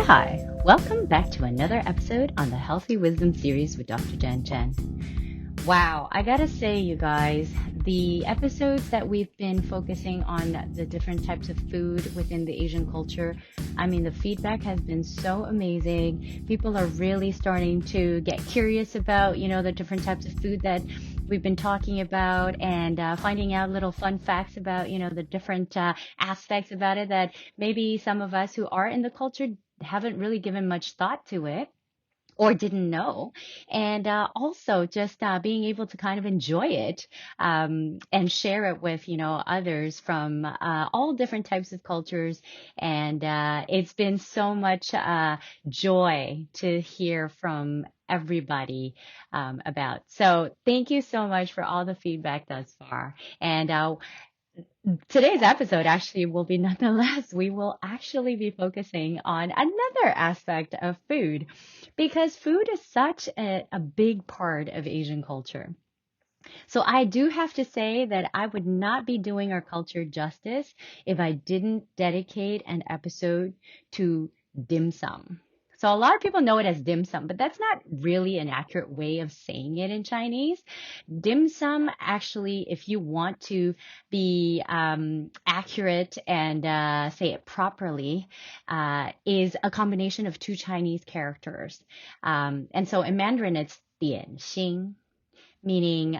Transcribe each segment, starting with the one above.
Hi, welcome back to another episode on the Healthy Wisdom series with Dr. Jen Chen. Wow, I gotta say, you guys, the episodes that we've been focusing on the different types of food within the Asian culture, the feedback has been so amazing. People are really starting to get curious about, the different types of food that we've been talking about and finding out little fun facts about, the different aspects about it that maybe some of us who are in the culture haven't really given much thought to it or didn't know. And also just being able to kind of enjoy it and share it with, others from all different types of cultures. And it's been so much joy to hear from everybody about. So thank you so much for all the feedback thus far. And today's episode actually will be nonetheless, we will actually be focusing on another aspect of food because food is such a big part of Asian culture. So I do have to say that I would not be doing our culture justice if I didn't dedicate an episode to dim sum. So a lot of people know it as dim sum, but that's not really an accurate way of saying it in Chinese. Dim sum, actually, if you want to be accurate and say it properly, is a combination of two Chinese characters. And so in Mandarin, it's 点心, meaning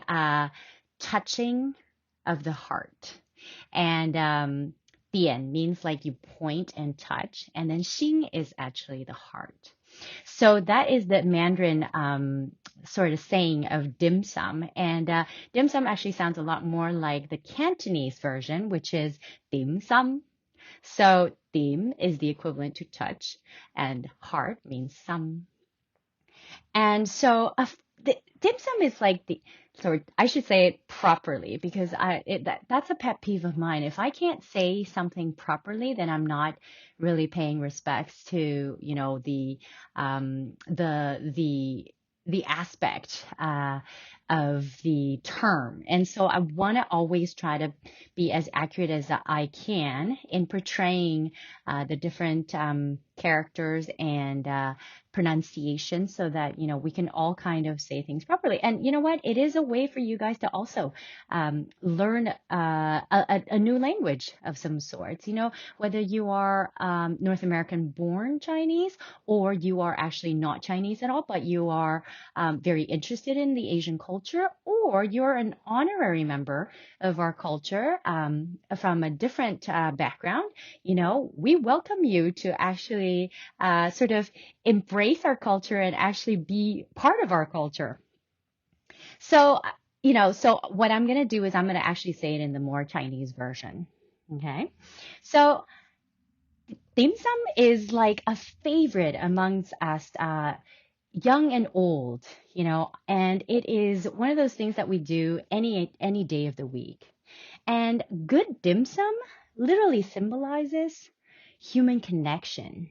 touching of the heart. And 点 means like you point and touch, and then 心 is actually the heart. So that is the Mandarin sort of saying of dim sum. And dim sum actually sounds a lot more like the Cantonese version, which is dim sum. So dim is the equivalent to touch, and heart means sum. And so the dim sum is like so I should say it properly because that's a pet peeve of mine. If I can't say something properly, then I'm not really paying respects to, the aspect of the term. And so I want to always try to be as accurate as I can in portraying the different characters and pronunciation so that, we can all kind of say things properly. And you know what? It is a way for you guys to also learn a new language of some sorts, whether you are North American born Chinese or you are actually not Chinese at all, but you are very interested in the Asian culture, or you're an honorary member of our culture from a different background, we welcome you to actually sort of embrace our culture and actually be part of our culture. So, so what I'm going to do is I'm going to actually say it in the more Chinese version. Okay. So dim sum is like a favorite amongst us, young and old, and it is one of those things that we do any day of the week. And good dim sum literally symbolizes human connection,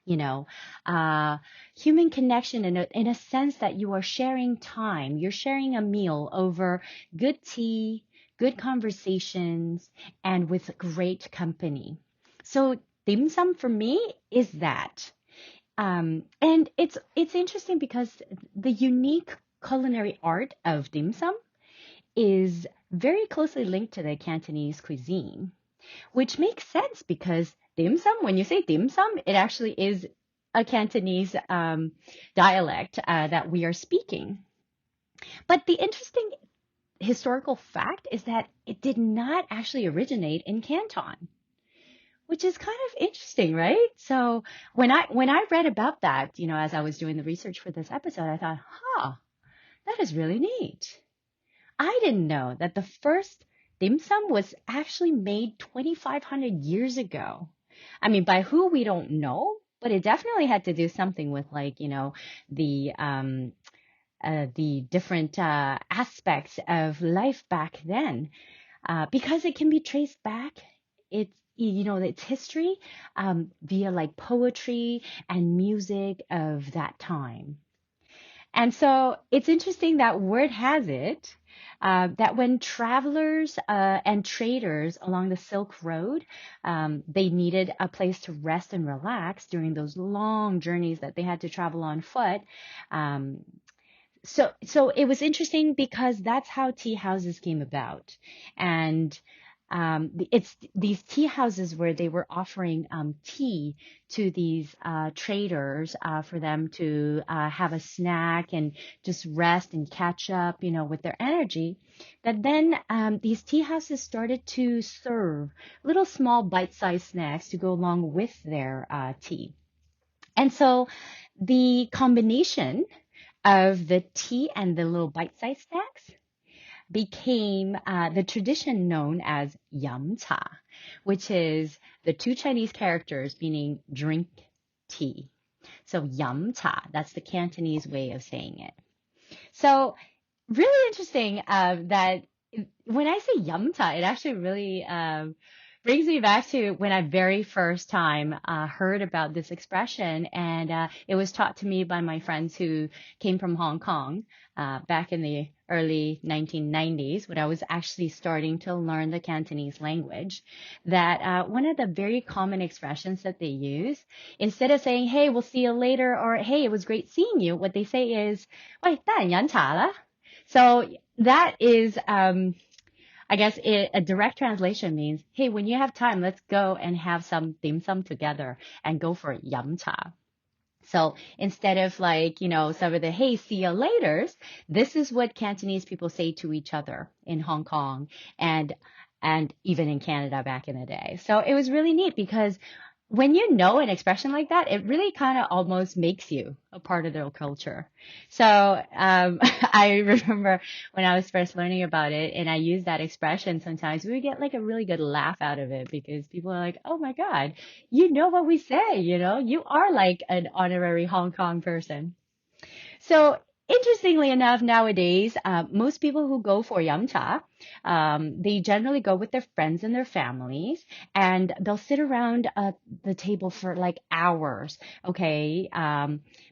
you know, uh, human connection in a sense that you are sharing time, you're sharing a meal over good tea, good conversations, and with great company. So dim sum for me is that. And it's interesting because the unique culinary art of dim sum is very closely linked to the Cantonese cuisine, which makes sense because dim sum, when you say dim sum, it actually is a Cantonese dialect that we are speaking. But the interesting historical fact is that it did not actually originate in Canton, which is kind of interesting, right? So when I read about that, as I was doing the research for this episode, I thought, that is really neat. I didn't know that the first dim sum was actually made 2,500 years ago. By who we don't know, but it definitely had to do something with like, the different aspects of life back then, because it can be traced back. Its history via like poetry and music of that time. And so it's interesting that word has it that when travelers and traders along the Silk Road, they needed a place to rest and relax during those long journeys that they had to travel on foot. Um, so it was interesting because that's how tea houses came about. And it's these tea houses where they were offering tea to these traders for them to have a snack and just rest and catch up, with their energy. That then these tea houses started to serve little small bite-sized snacks to go along with their tea. And so the combination of the tea and the little bite-sized snacks became the tradition known as yum cha, which is the two Chinese characters meaning drink tea. So yum cha, that's the Cantonese way of saying it. So really interesting that when I say yum cha, it actually really brings me back to when I very first time heard about this expression, and it was taught to me by my friends who came from Hong Kong back in the early 1990s when I was actually starting to learn the Cantonese language. That one of the very common expressions that they use, instead of saying, "Hey, we'll see you later," or "Hey, it was great seeing you," what they say is, "喂，得閒飲茶啦." So that is I guess a direct translation means, hey, when you have time, let's go and have some dim sum together and go for yum cha. So instead of like, some of the, hey, see you laters, this is what Cantonese people say to each other in Hong Kong and even in Canada back in the day. So it was really neat because when you know an expression like that, it really kind of almost makes you a part of their culture. So I remember when I was first learning about it and I used that expression, sometimes we would get like a really good laugh out of it because people are like, oh my God, you know what we say, you are like an honorary Hong Kong person. So interestingly enough, nowadays, most people who go for yum cha, they generally go with their friends and their families, and they'll sit around the table for like hours, okay?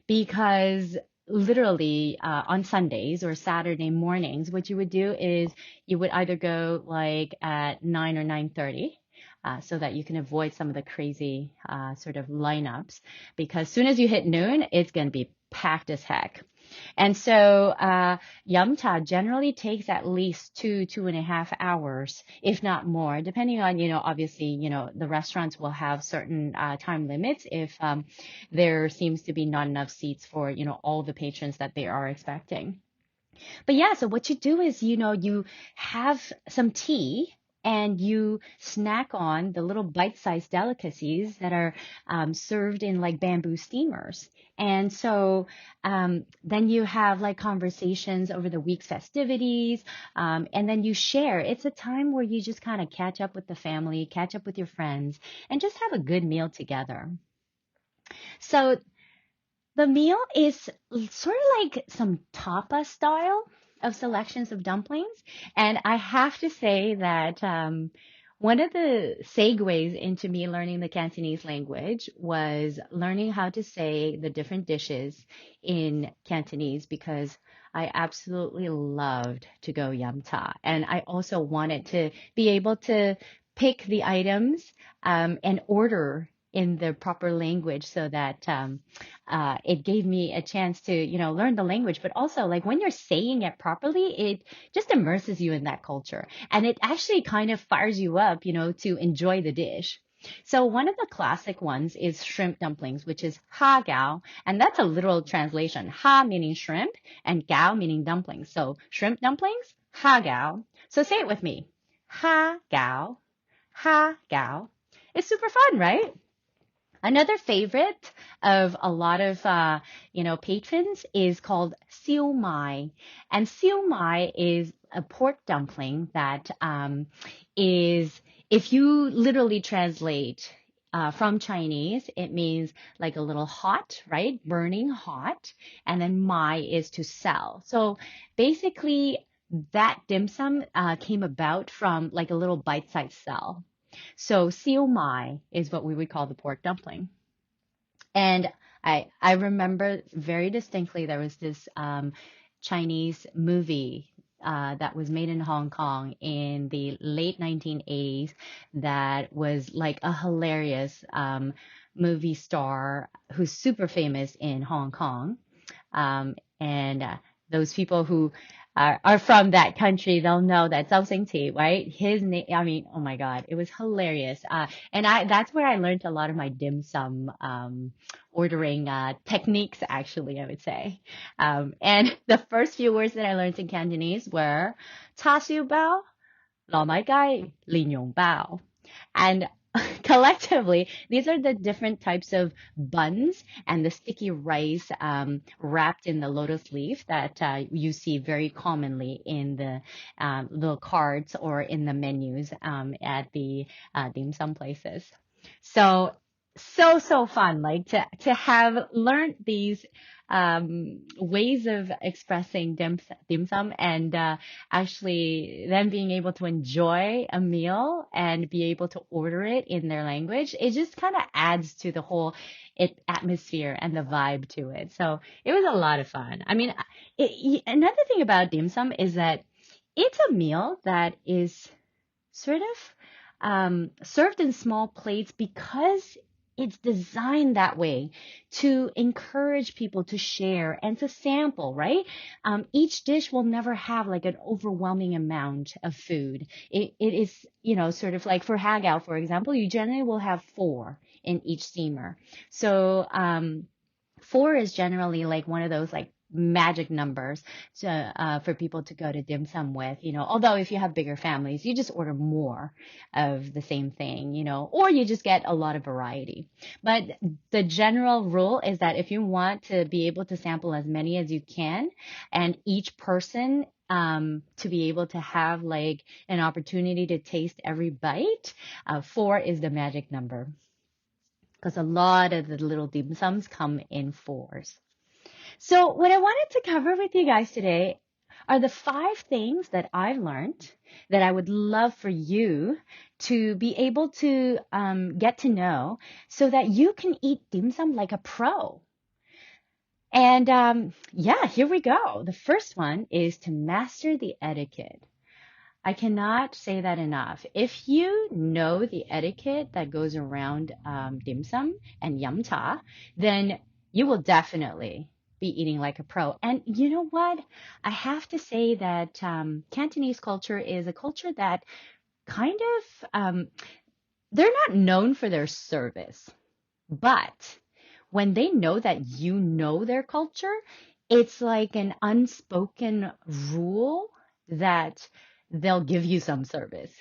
Because literally on Sundays or Saturday mornings, what you would do is you would either go like at 9 or 9:30. So that you can avoid some of the crazy sort of lineups, because soon as you hit noon, it's going to be packed as heck. And so yum cha generally takes at least 2.5 hours, if not more, depending on, obviously, the restaurants will have certain time limits if there seems to be not enough seats for, all the patrons that they are expecting. But yeah, so what you do is, you have some tea and you snack on the little bite-sized delicacies that are served in like bamboo steamers. And so then you have like conversations over the week's festivities, and then you share. It's a time where you just kind of catch up with the family, catch up with your friends, and just have a good meal together. So the meal is sort of like some tapa style of selections of dumplings. And I have to say that one of the segues into me learning the Cantonese language was learning how to say the different dishes in Cantonese because I absolutely loved to go yum cha. And I also wanted to be able to pick the items and order in the proper language so that it gave me a chance to, learn the language, but also like when you're saying it properly, it just immerses you in that culture. And it actually kind of fires you up, to enjoy the dish. So one of the classic ones is shrimp dumplings, which is ha gao. And that's a literal translation. Ha meaning shrimp and gao meaning dumplings. So shrimp dumplings, ha gao. So say it with me. Ha gao, ha gao. It's super fun, right? Another favorite of a lot of patrons is called siu mai, and siu mai is a pork dumpling that is, if you literally translate from Chinese, it means like a little hot, right? Burning hot, and then mai is to sell. So basically, that dim sum came about from like a little bite-sized cell. So siu mai is what we would call the pork dumpling. And I remember very distinctly there was this Chinese movie that was made in Hong Kong in the late 1980s that was like a hilarious movie star who's super famous in Hong Kong. And those people who are from that country, they'll know that Zhao Xingqi, right? His name, I mean, oh my God, it was hilarious. And that's where I learned a lot of my dim sum ordering techniques, actually, I would say. And the first few words that I learned in Cantonese were "cha xiu bao, lao mai gai, lin yong bao." And collectively, these are the different types of buns and the sticky rice wrapped in the lotus leaf that you see very commonly in the cards or in the menus at the dim sum places. So, so fun, like to have learned these ways of expressing dim sum and actually then being able to enjoy a meal and be able to order it in their language, it just kind of adds to the whole atmosphere and the vibe to it. So it was a lot of fun. I mean, another thing about dim sum is that it's a meal that is sort of served in small plates because it's designed that way to encourage people to share and to sample, right? Each dish will never have like an overwhelming amount of food. It is, sort of like for hagao, for example, you generally will have four in each steamer. So, four is generally like one of those like magic numbers to, for people to go to dim sum with, although if you have bigger families, you just order more of the same thing, or you just get a lot of variety. But the general rule is that if you want to be able to sample as many as you can, and each person to be able to have like an opportunity to taste every bite, four is the magic number because a lot of the little dim sums come in fours. So, what I wanted to cover with you guys today are the 5 things that I've learned that I would love for you to be able to get to know so that you can eat dim sum like a pro. And yeah, here we go. The first one is to master the etiquette. I cannot say that enough. If you know the etiquette that goes around dim sum and yum cha, then you will definitely be eating like a pro. And you know what? I have to say that Cantonese culture is a culture that kind of, they're not known for their service, but when they know that you know their culture, it's like an unspoken rule that they'll give you some service.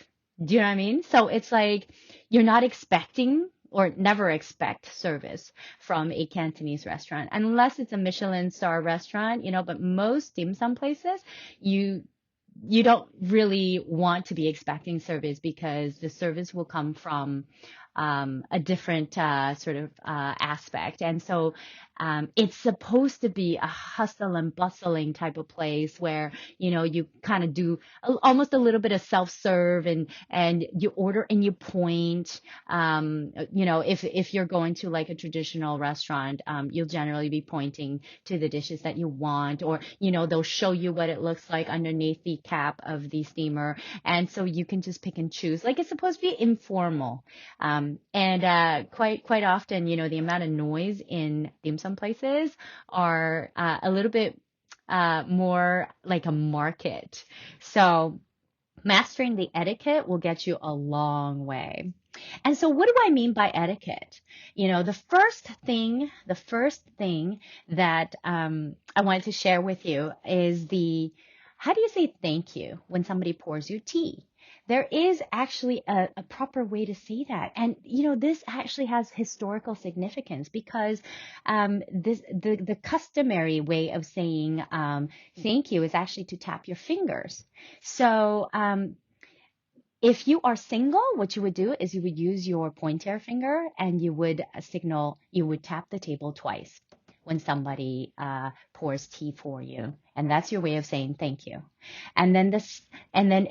Do you know what I mean? So it's like you're not expecting or never expect service from a Cantonese restaurant unless it's a Michelin star restaurant, but most dim sum places, you you don't really want to be expecting service because the service will come from a different sort of aspect. And so it's supposed to be a hustle and bustling type of place where, you kind of do almost a little bit of self-serve and you order and you point. If you're going to like a traditional restaurant, you'll generally be pointing to the dishes that you want, or, they'll show you what it looks like underneath the cap of the steamer. And so you can just pick and choose. Like it's supposed to be informal. And quite often, the amount of noise in dim sum places are a little bit more like a market. So mastering the etiquette will get you a long way. And so what do I mean by etiquette? The first thing that I wanted to share with you is how do you say thank you when somebody pours you tea? There is actually a proper way to say that. And, this actually has historical significance because the customary way of saying thank you is actually to tap your fingers. So if you are single, what you would do is you would use your pointer finger and you would you would tap the table twice when somebody pours tea for you. And that's your way of saying thank you. And then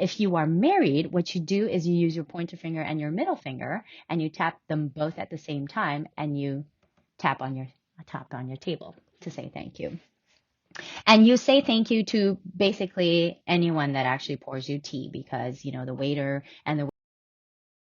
if you are married, what you do is you use your pointer finger and your middle finger and you tap them both at the same time and you tap on top on your table to say thank you. And you say thank you to basically anyone that actually pours you tea, because, the waiter and the